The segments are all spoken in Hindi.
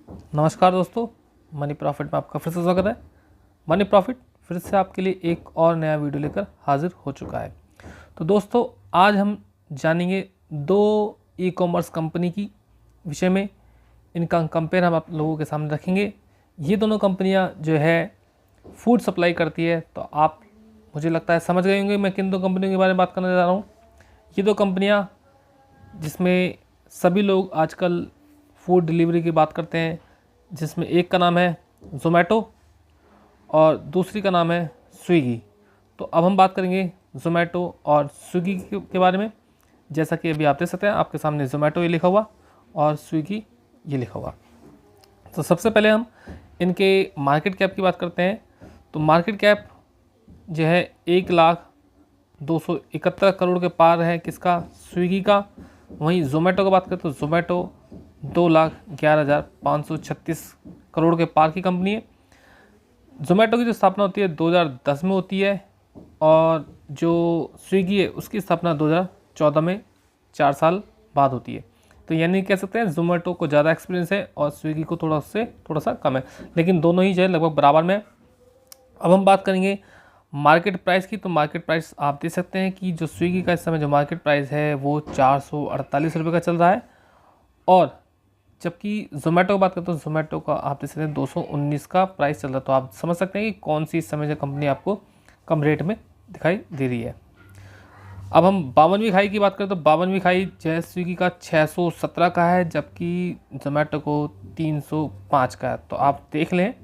नमस्कार दोस्तों, मनी प्रॉफिट में आपका फिर से स्वागत है। मनी प्रॉफिट फिर से आपके लिए एक और नया वीडियो लेकर हाजिर हो चुका है। तो दोस्तों, आज हम जानेंगे दो ई कॉमर्स कंपनी की विषय में। इनका कंपेयर हम आप लोगों के सामने रखेंगे। ये दोनों कंपनियां जो है फूड सप्लाई करती है, तो आप मुझे लगता है समझ गए होंगे मैं किन दो कंपनियों के बारे में बात करने जा रहा हूँ। ये दो कंपनियाँ जिसमें सभी लोग आजकल फूड डिलीवरी की बात करते हैं, जिसमें एक का नाम है ज़ोमैटो और दूसरी का नाम है स्विगी। तो अब हम बात करेंगे ज़ोमैटो और स्विगी के बारे में। जैसा कि अभी आप देख सकते हैं, आपके सामने ज़ोमैटो ये लिखा हुआ और स्विगी ये लिखा हुआ। तो सबसे पहले हम इनके मार्केट कैप की बात करते हैं। तो मार्केट कैप जो है 1,271 करोड़ के पार है किसका, स्विगी का। वहीं ज़ोमैटो की बात करें तो ज़ोमैटो 2,11,536 करोड़ के पार की कंपनी है। ज़ोमैटो की जो स्थापना होती है 2010 में होती है और जो स्विगी है उसकी स्थापना 2014 में 4 साल बाद होती है। तो यानी कह सकते हैं ज़ोमैटो को ज़्यादा एक्सपीरियंस है और स्विगी को थोड़ा सा कम है, लेकिन दोनों ही जो है लगभग बराबर में। अब हम बात करेंगे मार्केट प्राइस की। तो मार्केट प्राइस आप देख सकते हैं कि जो स्विगी का इस समय जो मार्केट प्राइस है वो 448 रुपये का चल रहा है, और जबकि ज़ोमैटो की बात करें तो ज़ोमैटो का आप देख सकते हैं 219 का प्राइस चल रहा है। तो आप समझ सकते हैं कि कौन सी इस समय जो कंपनी आपको कम रेट में दिखाई दे रही है। अब हम 52वीं खाई की बात करें तो 52वीं खाई जो है स्विगी का 617 का है, जबकि ज़ोमैटो को 305 का है। तो आप देख लें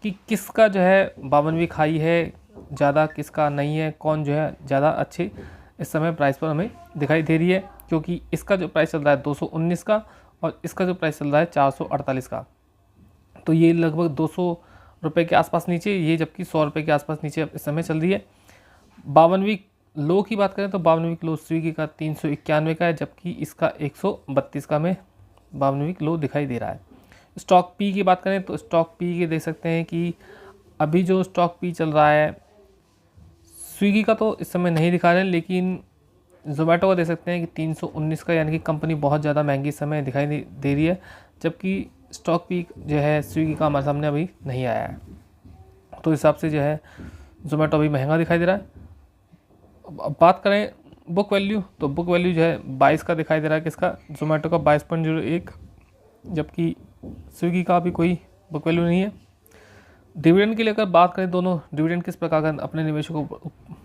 कि किसका जो है 52वीं खाई है ज़्यादा, किसका नहीं है, कौन जो है ज़्यादा अच्छे इस समय प्राइस पर हमें दिखाई दे रही है। क्योंकि इसका जो प्राइस चल रहा है 219 का और इसका जो प्राइस चल रहा है 448 का। तो ये लगभग 200 रुपये के आसपास नीचे, ये जबकि 100 रुपये के आसपास नीचे इस समय चल रही है। 52वीं लो की बात करें तो 52वीं लो स्विगी का 391 का है, जबकि इसका 132 का में 52वीं लो दिखाई दे रहा है। स्टॉक पी की बात करें तो स्टॉक पी के देख सकते हैं कि अभी जो स्टॉक पी चल रहा है स्विगी का तो इस समय नहीं दिखा रहे हैं, लेकिन ज़ोमैटो का देख सकते हैं कि 319 का, यानी कि कंपनी बहुत ज़्यादा महंगी इस समय दिखाई दे रही है। जबकि स्टॉक पी जो है स्विगी का हमारे सामने अभी नहीं आया है, तो हिसाब से जो है ज़ोमैटो अभी महंगा दिखाई दे रहा है। अब बात करें बुक वैल्यू, तो बुक वैल्यू जो है 22 का दिखाई दे रहा है किसका, ज़ोमैटो का 22.01, जबकि स्विगी का अभी कोई बुक वैल्यू नहीं है। डिविडेंड की लेकर बात करें, दोनों डिविडेंड किस प्रकार का अपने निवेशकों को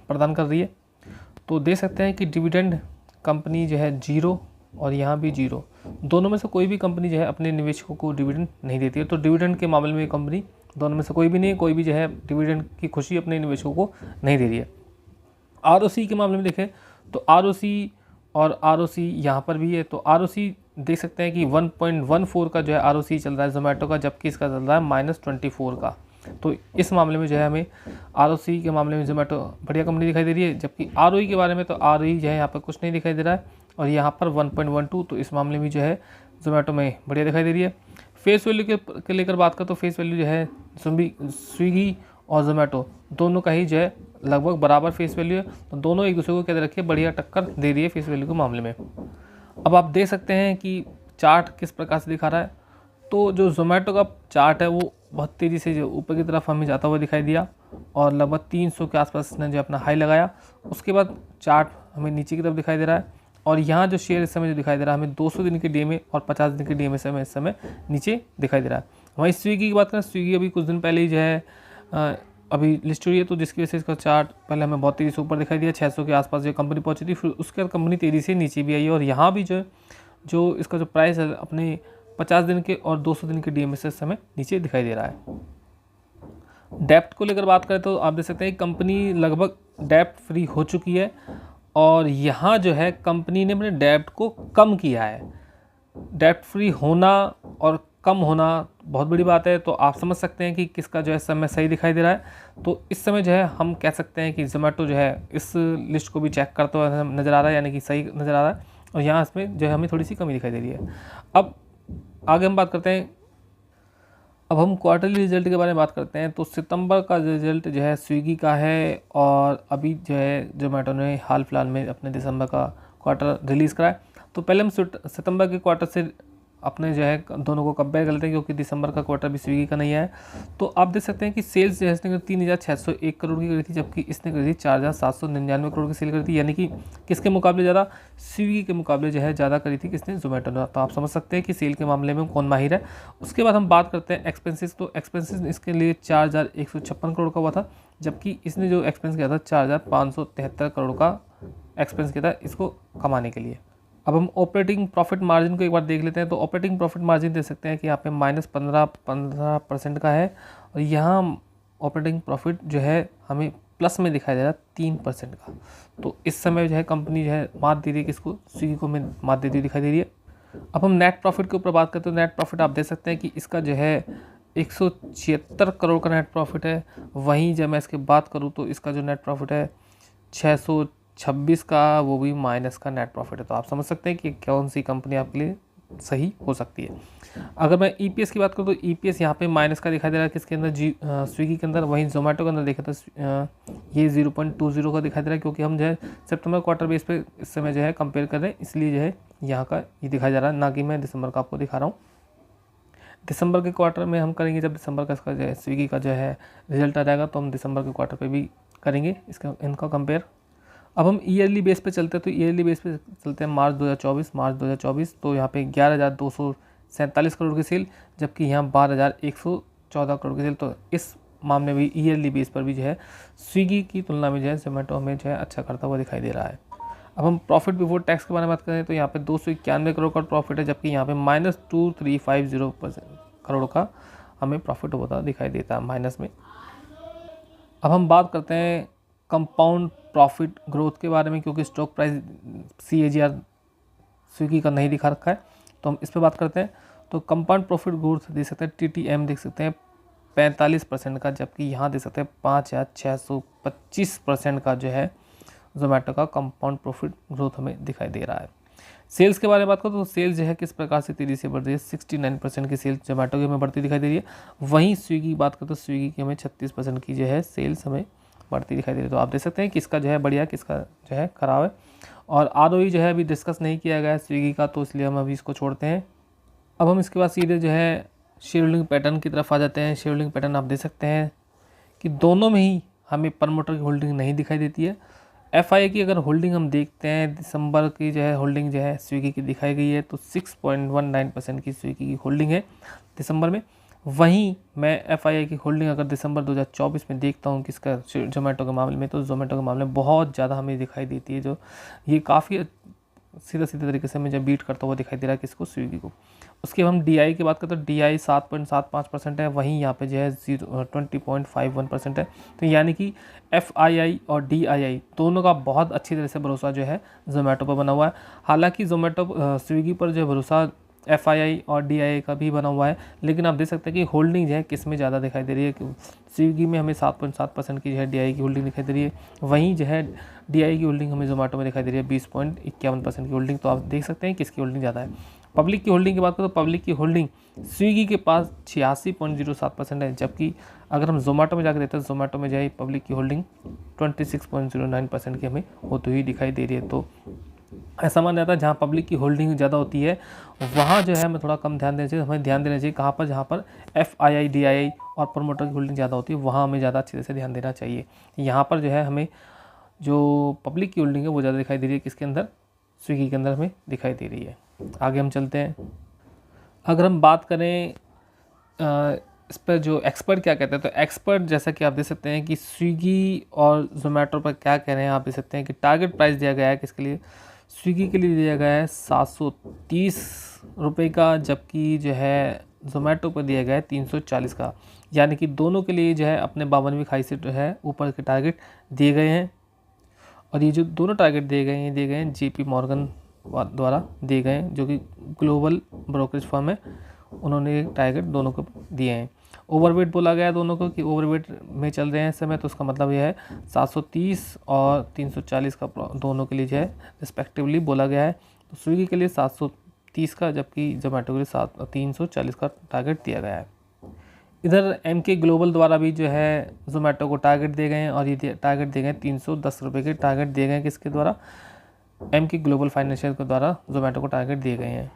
प्रदान कर रही है, तो देख सकते हैं कि डिविडेंड कंपनी जो है 0 और यहाँ भी 0, दोनों में से कोई भी कंपनी जो है अपने निवेशकों को डिविडेंड नहीं देती है। तो डिविडेंड के मामले में ये कंपनी दोनों में से कोई भी नहीं है, कोई भी जो है डिविडेंड की खुशी अपने निवेशकों को नहीं दे रही है। आरओसी के मामले में देखें तो आरओसी और आरओसी यहाँ पर भी है। तो आरओसी देख सकते हैं कि 1.14 का जो है आरओसी चल रहा है ज़ोमैटो का, जबकि इसका चल रहा है -24 का। तो इस मामले में जो है हमें आरओसी के मामले में ज़ोमैटो बढ़िया कंपनी दिखाई दे रही है। जबकि आरओई के बारे में तो आरओई जो है यहाँ पर कुछ नहीं दिखाई दे रहा है, और यहाँ पर 1.12, तो इस मामले में जो है ज़ोमैटो में बढ़िया दिखाई दे रही है। फेस वैल्यू के लेकर बात करें तो फेस वैल्यू जो है स्विगी और ज़ोमैटो दोनों का ही जो है लगभग बराबर फेस वैल्यू है। तो दोनों एक दूसरे को क्या रखिए बढ़िया टक्कर दे रही है फेस वैल्यू के मामले में। अब आप देख सकते हैं कि चार्ट किस प्रकार से दिखा रहा है। तो जो ज़ोमैटो का चार्ट है वो बहुत तेज़ी से जो ऊपर की तरफ हमें जाता हुआ दिखाई दिया, और लगभग 300 के आसपास इसने जो अपना हाई लगाया। उसके बाद चार्ट हमें नीचे की तरफ दिखाई दे रहा है, और यहाँ जो शेयर इस समय जो दिखाई दे रहा है हमें 200 दिन के डीएमए और 50 दिन के डीएमए से इस समय नीचे दिखाई दे रहा है। वहीं स्विगी की बात करें, स्विगी अभी कुछ दिन पहले ही जो है अभी लिस्ट हुई है, तो जिसकी वजह से इसका चार्ट पहले हमें बहुत तेज़ी से ऊपर दिखाई दिया, 600 के आसपास जो कंपनी पहुंची थी, फिर उसके बाद कंपनी तेज़ी से नीचे भी आई है। और यहाँ भी जो इसका जो प्राइस है अपने 50 दिन के और 200 दिन के डीएमए से इस समय नीचे दिखाई दे रहा है। डेप्ट को लेकर बात करें तो आप देख सकते हैं कंपनी लगभग डेप्ट फ्री हो चुकी है, और यहाँ जो है कंपनी ने अपने डेप्ट को कम किया है। डेप्ट फ्री होना और कम होना बहुत बड़ी बात है। तो आप समझ सकते हैं कि किसका जो है इस समय सही दिखाई दे रहा है। तो इस समय जो है हम कह सकते हैं कि ज़ोमैटो जो है इस लिस्ट को भी चेक करते हुए नज़र आ रहा है, यानी कि सही नज़र आ रहा है, और यहाँ इसमें जो है हमें थोड़ी सी कमी दिखाई दे रही है। अब आगे हम बात करते हैं, अब हम क्वार्टरली रिजल्ट के बारे में बात करते हैं। तो सितंबर का रिजल्ट जो है स्विगी का है, और अभी जो है ज़ोमैटो ने हाल फिलहाल में अपने दिसंबर का क्वार्टर रिलीज़ कराया। तो पहले हम सितंबर के क्वार्टर से अपने जो है दोनों को कंपेयर कर लेते हैं, क्योंकि दिसंबर का क्वार्टर भी स्विगी का नहीं आया है। तो आप देख सकते हैं कि सेल्स जो है इसने 3,601 करोड़ की करी थी, जबकि इसने करी थी 4,799 करोड़ की सेल करी थी, यानी कि किसके मुकाबले ज़्यादा, स्विगी के मुकाबले जो है ज़्यादा करी थी किसने, जोमेटो ने। तो आप समझ सकते हैं कि सेल के मामले में कौन माहिर है। उसके बाद हम बात करते हैं एक्सपेंसेस। तो एक्सपेंसेस इसके लिए 4,156 करोड़ का हुआ था, जबकि इसने जो एक्सपेंस किया था 4,573 करोड़ का एक्सपेंस किया था इसको कमाने के लिए। अब हम ऑपरेटिंग प्रॉफिट मार्जिन को एक बार देख लेते हैं। तो ऑपरेटिंग प्रॉफिट मार्जिन देख सकते हैं कि यहाँ पे -15% का है, और यहाँ ऑपरेटिंग प्रॉफिट जो है हमें प्लस में दिखाई दे रहा है 3% का। तो इस समय जो है कंपनी जो है मात दे रही है किसको, स्विगी को में मात देती हुई दिखाई दे रही है। अब हम नेट प्रॉफिट के ऊपर बात करते हैं। नेट प्रॉफिट आप देख सकते हैं कि इसका जो है 176 करोड़ का नेट प्रॉफिट है। वहीं जब मैं इसकी बात करूँ तो इसका जो नेट प्रॉफिट है 626 का, वो भी माइनस का नेट प्रॉफिट है। तो आप समझ सकते हैं कि कौन सी कंपनी आपके लिए सही हो सकती है। अगर मैं ईपीएस की बात करूँ तो ईपीएस यहाँ पे माइनस का दिखाई दे रहा है किसके अंदर, स्विगी के अंदर। वहीं जोमेटो के अंदर देखा तो ये 0.20 का दिखाई दे रहा है, क्योंकि हम जो है सितंबर क्वार्टर बेस पे इस समय जो है कंपेयर कर रहे हैं, इसलिए जो है यहाँ का ये दिखाया जा रहा है, ना कि मैं दिसंबर का आपको दिखा रहा हूँ। दिसंबर के क्वार्टर में हम करेंगे, जब दिसंबर का इसका जो है स्विगी का जो है रिजल्ट आ जाएगा, तो हम दिसंबर के क्वार्टर पे भी करेंगे इनका कंपेयर। अब हम ईयरली बेस पे चलते हैं। तो ईयरली बेस पे चलते हैं मार्च 2024। तो यहाँ पे 11,247 करोड़ की सेल, जबकि यहाँ 12,114 करोड़ की सेल। तो इस मामले में ईयरली बेस पर भी जो है स्विगी की तुलना में जो है जोमेटो हमें जो है अच्छा करता हुआ दिखाई दे रहा है। अब हम प्रॉफिट बिफोर टैक्स के बारे में बात करें तो यहाँ पे 291 करोड़ का प्रॉफिट है, जबकि यहाँ पे -2350 करोड़ का हमें प्रॉफिट होता दिखाई देता है माइनस में। अब हम बात करते हैं कंपाउंड प्रॉफिट ग्रोथ के बारे में, क्योंकि स्टॉक प्राइस CAGR स्विगी का नहीं दिखा रखा है, तो हम इस पर बात करते हैं। तो कंपाउंड प्रॉफिट ग्रोथ देख सकते हैं, TTM देख सकते हैं 45% का, जबकि यहाँ देख सकते हैं 5,625% का जो है जोमेटो का कंपाउंड प्रॉफिट ग्रोथ हमें दिखाई दे रहा है। सेल्स के बारे में बात करो तो सेल्स जो है किस प्रकार से तेज़ी से बढ़ रही है, 69% की सेल्स जोमेटो की हमें बढ़ती दिखाई दे रही है। वहीं स्विगी की बात करो तो स्विगी की हमें 36% की जो है सेल्स हमें बढ़ती दिखाई दे रही है। तो आप देख सकते हैं किसका जो है बढ़िया, किसका जो है खराब है। और ROE जो है अभी डिस्कस नहीं किया गया है स्विगी का, तो इसलिए हम अभी इसको छोड़ते हैं। अब हम इसके बाद सीधे जो है शेयर होल्डिंग पैटर्न की तरफ आ जाते हैं। शेयर होल्डिंग पैटर्न आप देख सकते हैं कि दोनों में ही हमें प्रमोटर की होल्डिंग नहीं दिखाई देती है। FII की अगर होल्डिंग हम देखते हैं, दिसंबर की जो है होल्डिंग जो है स्विगी की दिखाई गई है, तो 6.19% की स्विगी की होल्डिंग है दिसंबर में। वहीं मैं FII की होल्डिंग अगर दिसंबर 2024 में देखता हूँ किसका, जोमेटो के मामले में, तो जोमेटो के मामले में बहुत ज़्यादा हमें दिखाई देती है, जो ये काफ़ी सीधा तरीके से मुझे बीट करता हुआ दिखाई दे रहा है किसको, स्विगी को। उसके हम DI की बात करते हैं तो DI 7.75% है, वहीं यहाँ पे जो है 20.51% है। तो यानी कि FII और DII दोनों का बहुत अच्छी तरह से भरोसा जो है जोमेटो पर बना हुआ है। हालांकि जोमेटो स्विगी पर जो है भरोसा FII और DII का भी बना हुआ है, लेकिन आप देख सकते हैं कि होल्डिंग जो है किस में ज़्यादा दिखाई दे रही है। स्विगी में हमें 7.7% की जो है DII की होल्डिंग दिखाई दे रही है, वहीं जो है DII की होल्डिंग हमें जोमेटो में दिखाई दे रही है 20.51% की होल्डिंग। तो आप देख सकते हैं किसकी होल्डिंग ज़्यादा है। पब्लिक की होल्डिंग की बात करें तो पब्लिक की होल्डिंग स्विगी के पास 86.07% है, जबकि अगर हम जोमेटो में जाकर देखते हैं जोमेटो में जो है पब्लिक की होल्डिंग 26.09% की हमें होती हुई दिखाई दे रही है। तो ऐसा माना जाता है जहाँ पब्लिक की होल्डिंग ज़्यादा होती है वहाँ जो है हमें थोड़ा कम ध्यान देना चाहिए। हमें ध्यान देना चाहिए कहाँ पर, जहाँ पर FII DII और प्रमोटर की होल्डिंग ज़्यादा होती है वहाँ हमें ज़्यादा अच्छे से ध्यान देना चाहिए। यहाँ पर जो है हमें जो पब्लिक की होल्डिंग है वो ज़्यादा दिखाई दे रही है किसके अंदर, स्विगी के अंदर हमें दिखाई दे रही है। आगे हम चलते हैं। अगर हम बात करें इस पर जो एक्सपर्ट क्या कहते हैं, तो एक्सपर्ट जैसा कि आप देख सकते हैं कि स्विगी और जोमेटो पर क्या कह रहे हैं, आप देख सकते हैं कि टारगेट प्राइस दिया गया है किसके लिए, स्विगी के लिए दिया गया है 730 रुपये का, जबकि जो है जोमेटो पर दिया गया है 340 का। यानी कि दोनों के लिए जो है अपने 52वीं खाई से जो है ऊपर के टारगेट दिए गए हैं। और ये जो दोनों टारगेट दिए गए हैं JP मॉर्गन द्वारा दिए गए हैं, जो कि ग्लोबल ब्रोकरेज फर्म है, उन्होंने टारगेट दोनों को दिए हैं। ओवरवेट बोला गया है दोनों को कि ओवरवेट में चल रहे हैं इस समय, तो उसका मतलब यह है 730 और 340 का दोनों के लिए जो है रिस्पेक्टिवली बोला गया है। तो स्विगी के लिए 730 का, जबकि जोमेटो के लिए 340 का टारगेट दिया गया है। इधर MK ग्लोबल द्वारा भी जो है जोमेटो को टारगेट दिए गए हैं, और ये टारगेट दिए गए 310 रुपये के टारगेट दिए गए हैं किसके द्वारा, MK ग्लोबल फाइनेंशियल के द्वारा जोमेटो को टारगेट दिए गए हैं।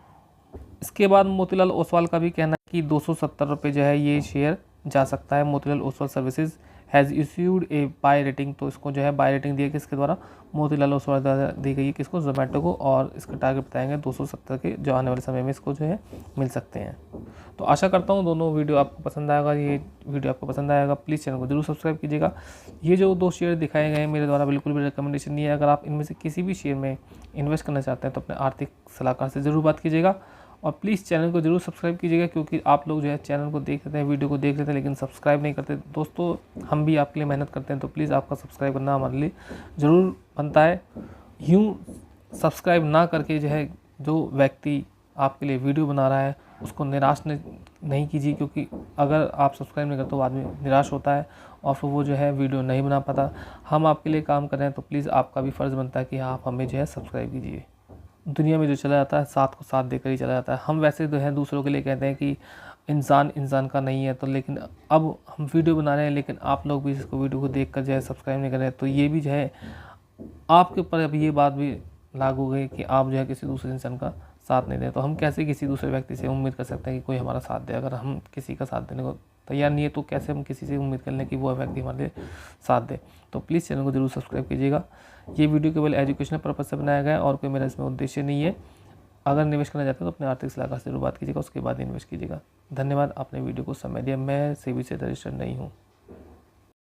इसके बाद मोतीलाल ओसवाल का भी कहना है कि 270 रुपये जो है ये शेयर जा सकता है। Motilal Oswal services has issued a buy rating, तो इसको जो है बाय रेटिंग दी है किसके द्वारा, मोतीलाल ओसवाल द्वारा दी गई है किसको, जोमेटो को, और इसका टारगेट बताएंगे 270 के, जो आने वाले समय में इसको जो है मिल सकते हैं। तो आशा करता हूँ दोनों वीडियो आपको पसंद आएगा, ये वीडियो आपको पसंद आएगा। प्लीज़ चैनल को जरूर सब्सक्राइब कीजिएगा। ये जो 2 शेयर दिखाए गए हैं मेरे द्वारा बिल्कुल भी रिकमेंडेशन नहीं है। अगर आप इनमें से किसी भी शेयर में इन्वेस्ट करना चाहते हैं तो अपने आर्थिक सलाहकार से ज़रूर बात कीजिएगा, और प्लीज़ चैनल को जरूर सब्सक्राइब कीजिएगा, क्योंकि आप लोग जो है चैनल को देख लेते हैं, वीडियो को देख लेते हैं, लेकिन सब्सक्राइब नहीं करते। दोस्तों हम भी आपके लिए मेहनत करते हैं, तो प्लीज़ आपका सब्सक्राइब करना हमारे लिए ज़रूर बनता है। यूँ सब्सक्राइब ना करके जो है जो व्यक्ति आपके लिए वीडियो बना रहा है उसको निराश नहीं कीजिए, क्योंकि अगर आप सब्सक्राइब नहीं करते तो आदमी निराश होता है और फिर वो जो है वीडियो नहीं बना पाता। हम आपके लिए काम कर रहे हैं, तो प्लीज़ आपका भी फ़र्ज़ बनता है कि आप हमें जो है सब्सक्राइब कीजिए। दुनिया में जो चला जाता है साथ को साथ देकर ही चला जाता है। हम वैसे जो है दूसरों के लिए कहते हैं कि इंसान का नहीं है, तो लेकिन अब हम वीडियो बना रहे हैं, लेकिन आप लोग भी इसको वीडियो को देख कर जो है सब्सक्राइब नहीं कर रहे हैं, तो ये भी जो है आपके ऊपर अब ये बात भी लागू हो गई कि आप जो है किसी दूसरे इंसान का साथ नहीं दें। तो हम कैसे किसी दूसरे व्यक्ति से उम्मीद कर सकते हैं कि कोई हमारा साथ दे, अगर हम किसी का साथ देने को तैयार नहीं है तो कैसे हम किसी से उम्मीद कर लें कि वो व्यक्ति हमारे लिए साथ दे। तो प्लीज़ चैनल को जरूर सब्सक्राइब कीजिएगा। ये वीडियो केवल एजुकेशनल पर्पज़ से बनाया गया है और कोई मेरा इसमें उद्देश्य नहीं है। अगर निवेश करना चाहते हैं तो अपने आर्थिक सलाहकार से जरूर बात कीजिएगा, उसके बाद इन्वेस्ट कीजिएगा। धन्यवाद, आपने वीडियो को समय दिया। मैं सेबी से रजिस्टर्ड नहीं हूँ।